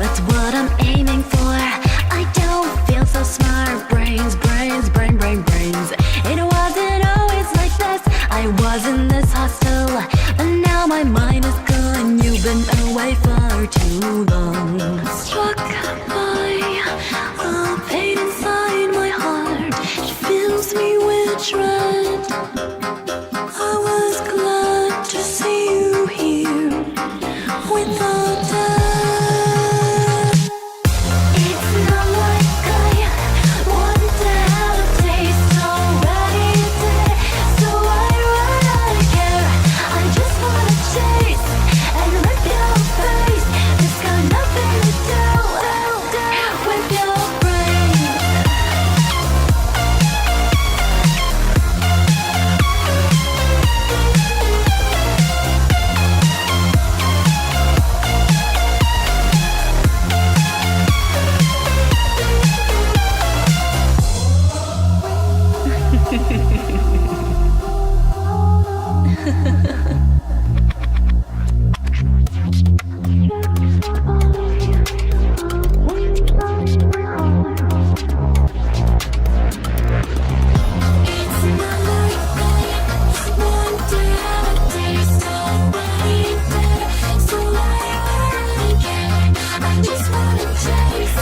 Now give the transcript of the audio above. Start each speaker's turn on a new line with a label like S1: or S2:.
S1: That's what I'm aiming for. I don't feel so smart. Brains, brains. It wasn't always like this. I wasn't this hostile, but now my mind is gone. You've been away for too long. Struck by a pain inside my heart. It fills me with dread. I was glad to see you here without that. It's not like I wanted to have a taste already did. So why would I care? I just wanna chase and rip your face. It's got nothing to do with your brain. I just wanna chase.